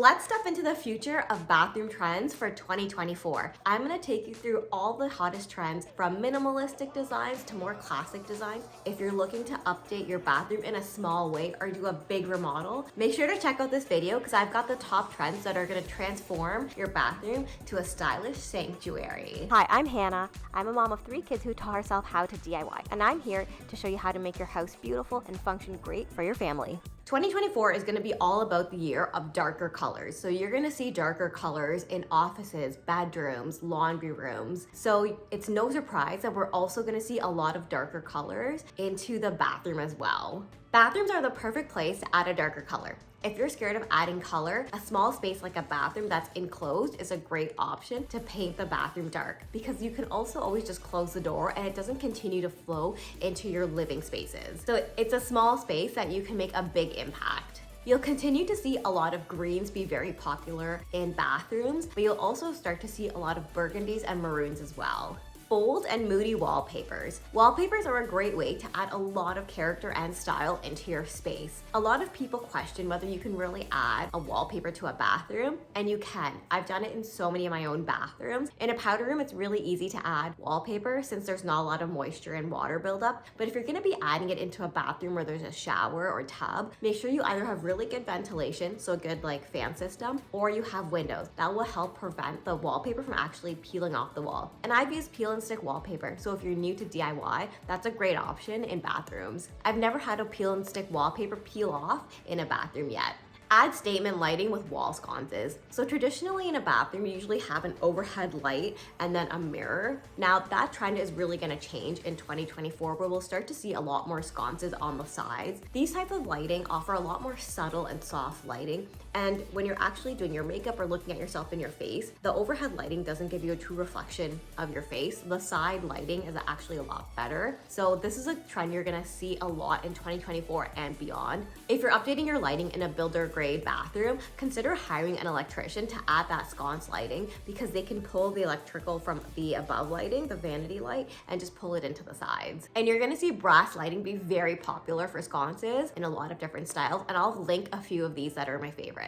let's step into the future of bathroom trends for 2024. I'm gonna take you through all the hottest trends from minimalistic designs to more classic designs. If you're looking to update your bathroom in a small way or do a big remodel, make sure to check out this video because I've got the top trends that are gonna transform your bathroom to a stylish sanctuary. Hi, I'm Hannah. I'm a mom of 3 kids who taught herself how to DIY, and I'm here to show you how to make your house beautiful and function great for your family. 2024 is going to be all about the year of darker colors. So you're going to see darker colors in offices, bedrooms, laundry rooms. So it's no surprise that we're also going to see a lot of darker colors into the bathroom as well. Bathrooms are the perfect place to add a darker color. If you're scared of adding color, a small space like a bathroom that's enclosed is a great option to paint the bathroom dark because you can also always just close the door and it doesn't continue to flow into your living spaces. So it's a small space that you can make a big impact. You'll continue to see a lot of greens be very popular in bathrooms, but you'll also start to see a lot of burgundies and maroons as well. Bold and moody wallpapers. Wallpapers are a great way to add a lot of character and style into your space. A lot of people question whether you can really add a wallpaper to a bathroom, and you can. I've done it in so many of my own bathrooms. In a powder room, it's really easy to add wallpaper since there's not a lot of moisture and water buildup. But if you're gonna be adding it into a bathroom where there's a shower or tub, make sure you either have really good ventilation, so a good like fan system, or you have windows. That will help prevent the wallpaper from actually peeling off the wall. And I've used peel and stick wallpaper, so if you're new to DIY, that's a great option in bathrooms. I've never had a peel and stick wallpaper peel off in a bathroom yet. Add statement lighting with wall sconces. So traditionally in a bathroom, you usually have an overhead light and then a mirror. Now that trend is really gonna change in 2024 where we'll start to see a lot more sconces on the sides. These types of lighting offer a lot more subtle and soft lighting. And when you're actually doing your makeup or looking at yourself in your face, the overhead lighting doesn't give you a true reflection of your face. The side lighting is actually a lot better. So this is a trend you're gonna see a lot in 2024 and beyond. If you're updating your lighting in a builder grade bathroom, consider hiring an electrician to add that sconce lighting because they can pull the electrical from the above lighting, the vanity light, and just pull it into the sides. And you're gonna see brass lighting be very popular for sconces in a lot of different styles, and I'll link a few of these that are my favorites.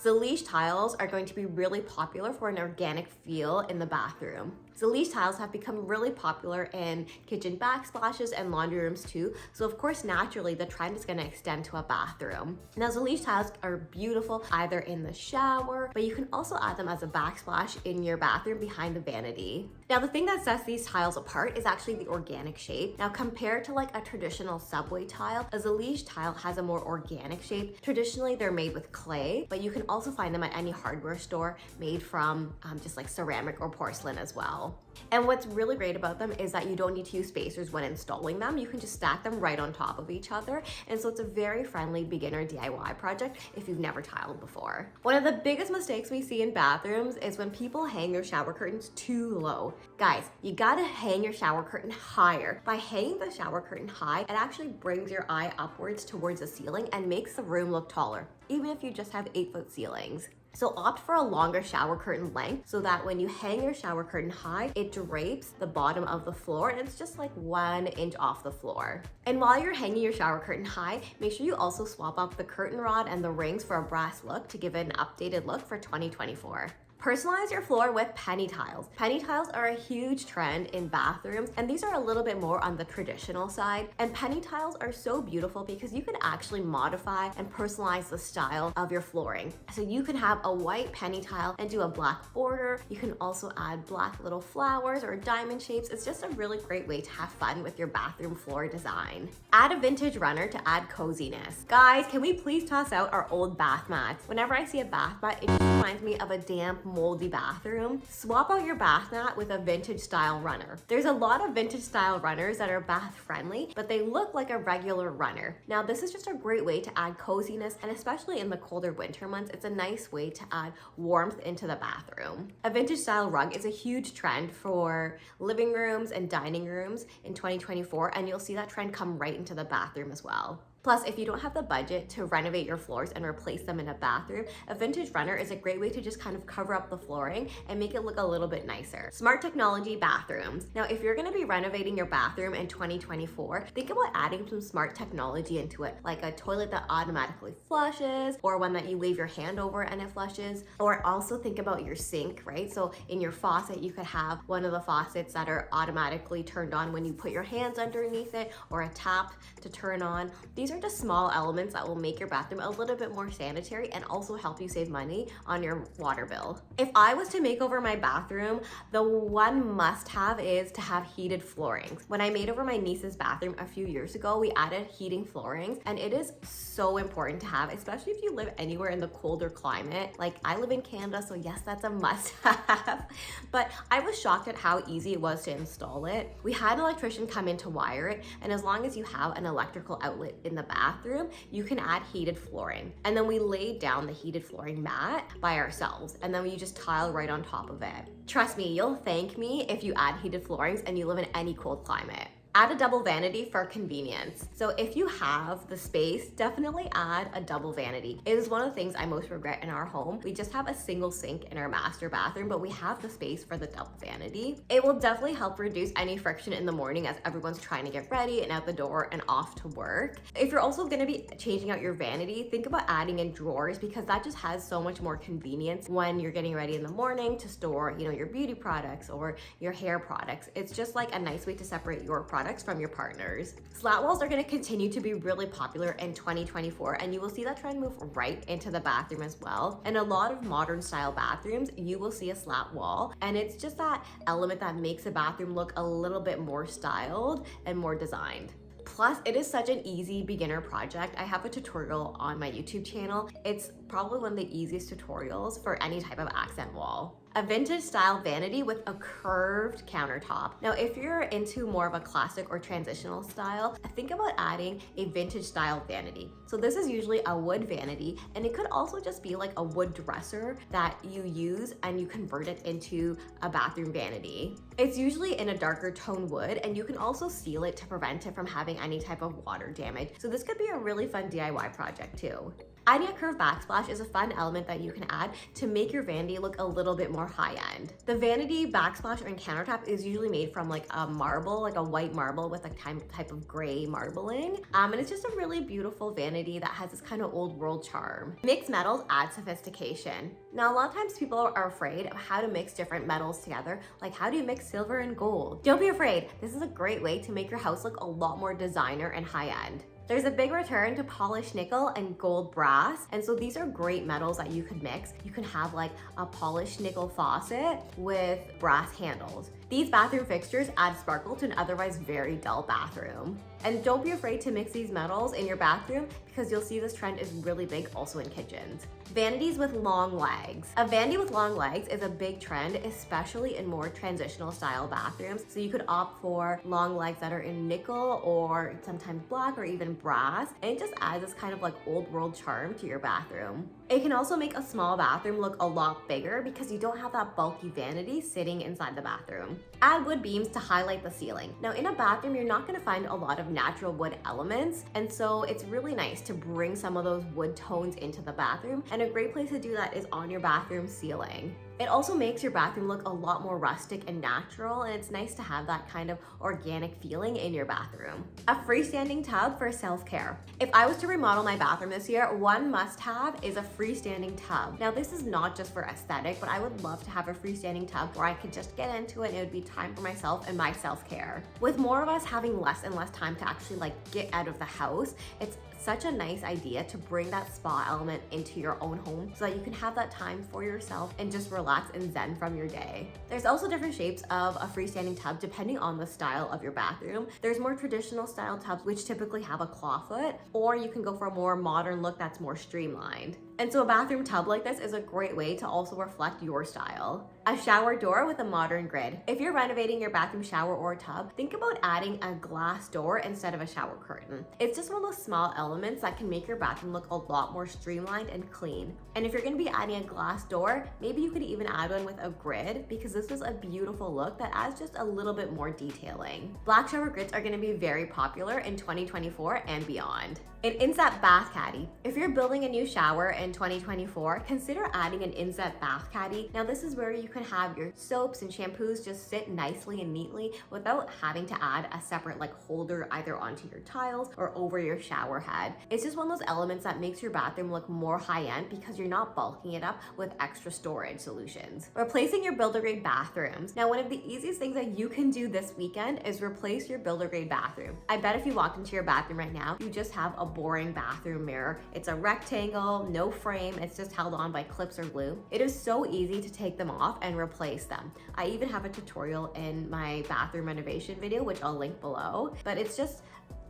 Zellige tiles are going to be really popular for an organic feel in the bathroom. Zellige tiles have become really popular in kitchen backsplashes and laundry rooms too. So of course, naturally, the trend is gonna extend to a bathroom. Now, Zellige tiles are beautiful either in the shower, but you can also add them as a backsplash in your bathroom behind the vanity. Now, the thing that sets these tiles apart is actually the organic shape. Now, compared to like a traditional subway tile, a Zellige tile has a more organic shape. Traditionally, they're made with clay, but you can also find them at any hardware store made from just like ceramic or porcelain as well. And what's really great about them is that you don't need to use spacers when installing them. You can just stack them right on top of each other. And so it's a very friendly beginner DIY project if you've never tiled before. One of the biggest mistakes we see in bathrooms is when people hang their shower curtains too low. Guys, you gotta hang your shower curtain higher. By hanging the shower curtain high, it actually brings your eye upwards towards the ceiling and makes the room look taller, even if you just have 8-foot ceilings. So opt for a longer shower curtain length so that when you hang your shower curtain high, it drapes the bottom of the floor and it's just like 1 inch off the floor. And while you're hanging your shower curtain high, make sure you also swap up the curtain rod and the rings for a brass look to give it an updated look for 2024. Personalize your floor with penny tiles. Penny tiles are a huge trend in bathrooms, and these are a little bit more on the traditional side. And penny tiles are so beautiful because you can actually modify and personalize the style of your flooring. So you can have a white penny tile and do a black border. You can also add black little flowers or diamond shapes. It's just a really great way to have fun with your bathroom floor design. Add a vintage runner to add coziness. Guys, can we please toss out our old bath mats? Whenever I see a bath mat, it just reminds me of a damp, moldy bathroom. Swap out your bath mat with a vintage style runner. There's a lot of vintage style runners that are bath friendly, but they look like a regular runner. Now, this is just a great way to add coziness, and especially in the colder winter months, it's a nice way to add warmth into the bathroom. A vintage style rug is a huge trend for living rooms and dining rooms in 2024, and you'll see that trend come right into the bathroom as well. Plus, if you don't have the budget to renovate your floors and replace them in a bathroom, a vintage runner is a great way to just kind of cover up the flooring and make it look a little bit nicer. Smart technology bathrooms. Now, if you're gonna be renovating your bathroom in 2024, think about adding some smart technology into it, like a toilet that automatically flushes, or one that you wave your hand over and it flushes. Or also think about your sink, right? So in your faucet, you could have one of the faucets that are automatically turned on when you put your hands underneath it, or a tap to turn on. These are just small elements that will make your bathroom a little bit more sanitary and also help you save money on your water bill. If I was to make over my bathroom, the one must-have is to have heated floorings. When I made over my niece's bathroom a few years ago, we added heating floorings, and it is so important to have, especially if you live anywhere in the colder climate. Like, I live in Canada, so yes, that's a must-have. But I was shocked at how easy it was to install it. We had an electrician come in to wire it, and as long as you have an electrical outlet in the bathroom, you can add heated flooring. And then we laid down the heated flooring mat by ourselves, and then you just tile right on top of it. Trust me, you'll thank me if you add heated floorings and you live in any cold climate. Add a double vanity for convenience. So if you have the space, definitely add a double vanity. It is one of the things I most regret in our home. We just have a single sink in our master bathroom, but we have the space for the double vanity. It will definitely help reduce any friction in the morning as everyone's trying to get ready and out the door and off to work. If you're also gonna be changing out your vanity, think about adding in drawers, because that just has so much more convenience when you're getting ready in the morning to store, your beauty products or your hair products. It's just like a nice way to separate your products from your partners. Slat walls are going to continue to be really popular in 2024, and you will see that trend move right into the bathroom as well. In a lot of modern style bathrooms, you will see a slat wall, and it's just that element that makes a bathroom look a little bit more styled and more designed. Plus, it is such an easy beginner project. I have a tutorial on my YouTube channel. It's probably one of the easiest tutorials for any type of accent wall. A vintage style vanity with a curved countertop. Now, if you're into more of a classic or transitional style, think about adding a vintage style vanity. So this is usually a wood vanity, and it could also just be like a wood dresser that you use and you convert it into a bathroom vanity. It's usually in a darker tone wood, and you can also seal it to prevent it from having any type of water damage. So this could be a really fun DIY project too. Adding a curved backsplash is a fun element that you can add to make your vanity look a little bit more high-end. The vanity backsplash and countertop is usually made from like a marble, like a white marble with a type of gray marbling. And it's just a really beautiful vanity that has this kind of old world charm. Mixed metals add sophistication. Now, a lot of times people are afraid of how to mix different metals together. Like, how do you mix silver and gold? Don't be afraid. This is a great way to make your house look a lot more designer and high-end. There's a big return to polished nickel and gold brass, and so these are great metals that you could mix. You can have like a polished nickel faucet with brass handles. These bathroom fixtures add sparkle to an otherwise very dull bathroom. And don't be afraid to mix these metals in your bathroom, because you'll see this trend is really big also in kitchens. Vanities with long legs. A vanity with long legs is a big trend, especially in more transitional style bathrooms. So you could opt for long legs that are in nickel or sometimes black or even brass, and it just adds this kind of like old world charm to your bathroom. It can also make a small bathroom look a lot bigger because you don't have that bulky vanity sitting inside the bathroom. Add wood beams to highlight the ceiling. Now, in a bathroom, you're not going to find a lot of natural wood elements, and so it's really nice to bring some of those wood tones into the bathroom, and a great place to do that is on your bathroom ceiling. It also makes your bathroom look a lot more rustic and natural, and it's nice to have that kind of organic feeling in your bathroom. A freestanding tub for self-care. If I was to remodel my bathroom this year, one must-have is a freestanding tub. Now, this is not just for aesthetic, but I would love to have a freestanding tub where I could just get into it and it would be time for myself and my self-care. With more of us having less and less time to actually like get out of the house, it's such a nice idea to bring that spa element into your own home so that you can have that time for yourself and just relax and zen from your day. There's also different shapes of a freestanding tub depending on the style of your bathroom. There's more traditional style tubs which typically have a clawfoot, or you can go for a more modern look that's more streamlined. And so a bathroom tub like this is a great way to also reflect your style. A shower door with a modern grid. If you're renovating your bathroom shower or tub, think about adding a glass door instead of a shower curtain. It's just one of those small elements that can make your bathroom look a lot more streamlined and clean. And if you're gonna be adding a glass door, maybe you could even add one with a grid, because this is a beautiful look that adds just a little bit more detailing. Black shower grids are gonna be very popular in 2024 and beyond. An inset bath caddy. If you're building a new shower in 2024, consider adding an inset bath caddy. Now this is where you can have your soaps and shampoos just sit nicely and neatly without having to add a separate like holder either onto your tiles or over your shower head. It's just one of those elements that makes your bathroom look more high-end because you're not bulking it up with extra storage solutions. Replacing your builder-grade bathrooms. Now one of the easiest things that you can do this weekend is replace your builder-grade bathroom. I bet if you walked into your bathroom right now, you just have a boring bathroom mirror. It's a rectangle, no frame, it's just held on by clips or glue. It is so easy to take them off and replace them. I even have a tutorial in my bathroom renovation video, which I'll link below, but it's just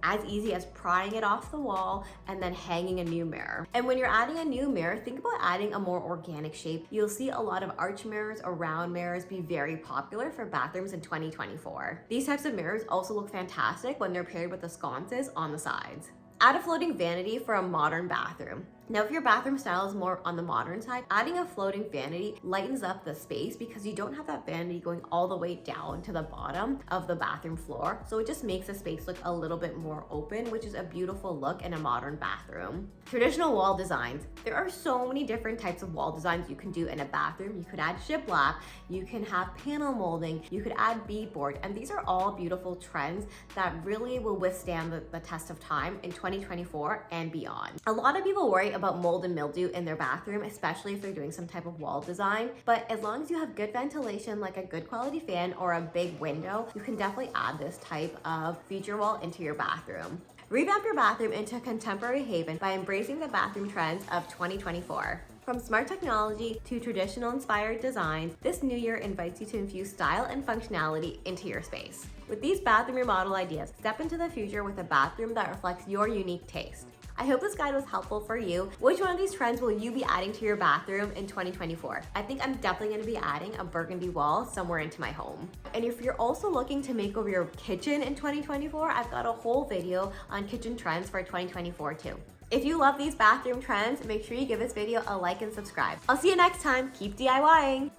as easy as prying it off the wall and then hanging a new mirror. And when you're adding a new mirror, think about adding a more organic shape. You'll see a lot of arch mirrors or round mirrors be very popular for bathrooms in 2024. These types of mirrors also look fantastic when they're paired with the sconces on the sides. Add a floating vanity for a modern bathroom. Now, if your bathroom style is more on the modern side, adding a floating vanity lightens up the space because you don't have that vanity going all the way down to the bottom of the bathroom floor. So it just makes the space look a little bit more open, which is a beautiful look in a modern bathroom. Traditional wall designs. There are so many different types of wall designs you can do in a bathroom. You could add shiplap, you can have panel molding, you could add beadboard, and these are all beautiful trends that really will withstand the test of time in 2024 and beyond. A lot of people worry about mold and mildew in their bathroom, especially if they're doing some type of wall design. But as long as you have good ventilation, like a good quality fan or a big window, you can definitely add this type of feature wall into your bathroom. Revamp your bathroom into a contemporary haven by embracing the bathroom trends of 2024. From smart technology to traditional inspired designs, this new year invites you to infuse style and functionality into your space. With these bathroom remodel ideas, step into the future with a bathroom that reflects your unique taste. I hope this guide was helpful for you. Which one of these trends will you be adding to your bathroom in 2024? I think I'm definitely going to be adding a burgundy wall somewhere into my home. And if you're also looking to make over your kitchen in 2024, I've got a whole video on kitchen trends for 2024 too. If you love these bathroom trends, make sure you give this video a like and subscribe. I'll see you next time. Keep DIYing.